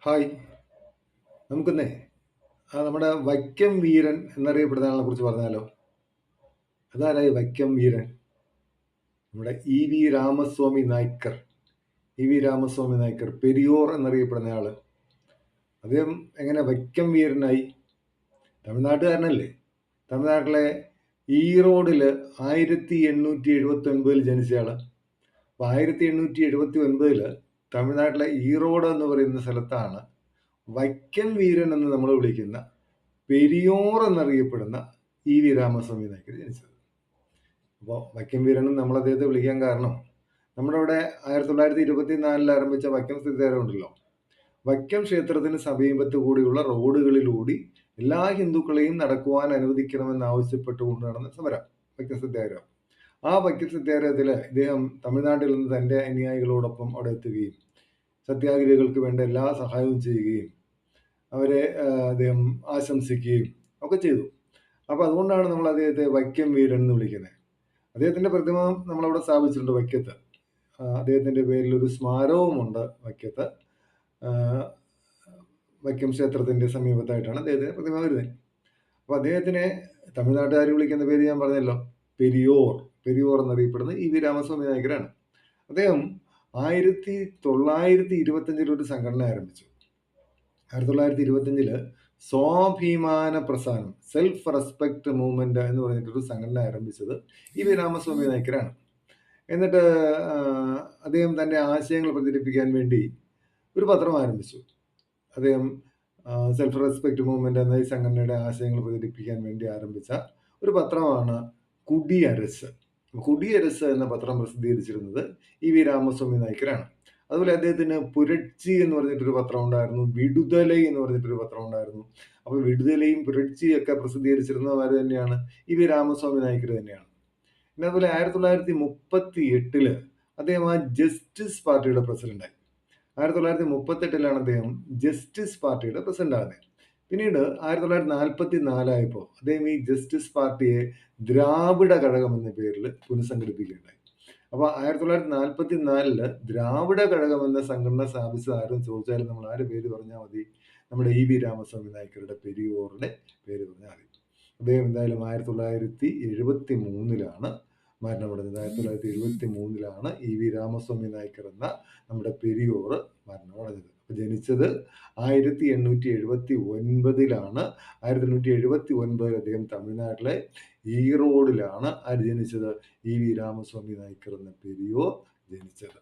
Hi. നമുക്കിന്നേ നമ്മുടെ വൈക്കം വീരൻ എന്നറിയപ്പെടുന്ന ആളെ കുറിച്ച് പറഞ്ഞാലോ? അതാരായി വൈക്കം വീരൻ? നമ്മുടെ രാമസ്വാമി നായ്ക്കർ. രാമസ്വാമി നായ്ക്കർ, പെരിയോർ എന്നറിയപ്പെടുന്ന ആള്. അദ്ദേഹം എങ്ങനെ വൈക്കം വീരനായി? തമിഴ്നാട്ടുകാരനല്ലേ? തമിഴ്നാട്ടിലെ ഈറോഡിൽ 1879 ജനിച്ചയാള്. അപ്പൊ 1879 തമിഴ്നാട്ടിലെ ഈറോഡ് എന്ന് പറയുന്ന സ്ഥലത്താണ് വൈക്കം വീരൻ എന്ന് നമ്മൾ വിളിക്കുന്ന പെരിയോർ എന്നറിയപ്പെടുന്ന രാമസ്വാമി നായ്ക്കർ ജനിച്ചത്. അപ്പോൾ വൈക്കം വീരൻ നമ്മൾ അദ്ദേഹത്തെ വിളിക്കാൻ കാരണം നമ്മുടെ ഇവിടെ 1924 ആരംഭിച്ച വൈക്കം സ്ഥിതിവിഹാരം ഉണ്ടല്ലോ. വൈക്കം ക്ഷേത്രത്തിന് സമീപത്ത് കൂടിയുള്ള റോഡുകളിലൂടി എല്ലാ ഹിന്ദുക്കളെയും നടക്കുവാൻ അനുവദിക്കണമെന്ന് ആവശ്യപ്പെട്ടുകൊണ്ട് നടന്ന സമരം വൈക്കം സത്യാഗ്രഹം. ആ വൈക്കം സത്യാഗ്രഹത്തിൽ ഇദ്ദേഹം തമിഴ്നാട്ടിൽ നിന്ന് തൻ്റെ അനുയായികളോടൊപ്പം അവിടെ എത്തുകയും സത്യാഗ്രഹികൾക്ക് വേണ്ട എല്ലാ സഹായവും ചെയ്യുകയും അവരെ അദ്ദേഹം ആശംസിക്കുകയും ഒക്കെ ചെയ്തു. അപ്പൊ അതുകൊണ്ടാണ് നമ്മൾ അദ്ദേഹത്തെ വൈക്കം വീരൻ എന്ന് വിളിക്കുന്നത്. അദ്ദേഹത്തിന്റെ പ്രതിമ നമ്മളവിടെ സ്ഥാപിച്ചിട്ടുണ്ട് വൈക്കത്ത്. അദ്ദേഹത്തിന്റെ പേരിൽ ഒരു സ്മാരകവുമുണ്ട് വൈക്കത്ത്. വൈക്കം ക്ഷേത്രത്തിന്റെ സമീപത്തായിട്ടാണ് അദ്ദേഹത്തിന്റെ പ്രതിമ വരുന്നത്. അപ്പൊ അദ്ദേഹത്തിനെ തമിഴ്നാട്ടുകാർ വിളിക്കുന്ന പേര് ഞാൻ പറഞ്ഞല്ലോ, പെരിയോർ. പെരിയോർ എന്നറിയപ്പെടുന്നത് രാമസ്വാമി നായ്ക്കരാണ്. അദ്ദേഹം 1925 ഒരു സംഘടന ആരംഭിച്ചു. 1925 സ്വാഭിമാന പ്രസ്ഥാനം, സെൽഫ് റെസ്പെക്ട് മൂവ്മെന്റ് എന്ന് പറഞ്ഞിട്ടൊരു സംഘടന ആരംഭിച്ചത് രാമസ്വാമി നായ്ക്കരാണ്. എന്നിട്ട് അദ്ദേഹം തൻ്റെ ആശയങ്ങൾ പ്രചരിപ്പിക്കാൻ വേണ്ടി ഒരു പത്രം ആരംഭിച്ചു. അദ്ദേഹം സെൽഫ് റെസ്പെക്ട് മൂവ്മെന്റ് എന്ന ഈ സംഘടനയുടെ ആശയങ്ങൾ പ്രചരിപ്പിക്കാൻ വേണ്ടി ആരംഭിച്ച ഒരു പത്രമാണ് കുടിയരസ്. കുടിയരസ് എന്ന പത്രം പ്രസിദ്ധീകരിച്ചിരുന്നത് രാമസ്വാമി നായ്ക്കരാണ്. അതുപോലെ അദ്ദേഹത്തിന് പുരട്ചി എന്ന് പറഞ്ഞിട്ടൊരു പത്രം ഉണ്ടായിരുന്നു, വിടുതലൈ എന്ന് പറഞ്ഞിട്ടൊരു പത്രം ഉണ്ടായിരുന്നു. അപ്പൊ വിടുതലയും പുരട്ചിയും ഒക്കെ പ്രസിദ്ധീകരിച്ചിരുന്നവർ തന്നെയാണ് രാമസ്വാമി നായ്ക്കർ തന്നെയാണ്. പിന്നെ അതുപോലെ 1938 അദ്ദേഹം ആ ജസ്റ്റിസ് പാർട്ടിയുടെ പ്രസിഡന്റായി. 1938 അദ്ദേഹം ജസ്റ്റിസ് പാർട്ടിയുടെ പ്രസിഡന്റ് ആകുന്നത്. പിന്നീട് 1944 ആയപ്പോൾ അദ്ദേഹം ഈ ജസ്റ്റിസ് പാർട്ടിയെ ദ്രാവിഡ കഴകം എന്ന പേരിൽ പുനഃസംഘടിപ്പിക്കുകയുണ്ടായി. അപ്പൊ 1944 ദ്രാവിഡ കഴകം എന്ന സംഘടന സ്ഥാപിച്ചത് ആരും ചോദിച്ചാലും നമ്മൾ ആരുടെ പേര് പറഞ്ഞാൽ മതി? നമ്മുടെ രാമസ്വാമി നായ്ക്കരുടെ പെരിയോറിന്റെ പേര് പറഞ്ഞാൽ മതി. അദ്ദേഹം എന്തായാലും 1973 മരണമടഞ്ഞത്. 1973 രാമസ്വാമി നായ്ക്കർ എന്ന നമ്മുടെ പെരിയോർ മരണമടഞ്ഞത്. അപ്പൊ ജനിച്ചത് 1879 1879 അദ്ദേഹം തമിഴ്നാട്ടിലെ ഈറോഡിലാണ് ജനിച്ചത്. രാമസ്വാമി നായ്ക്കർ എന്ന പെരിയോർ ജനിച്ചത്.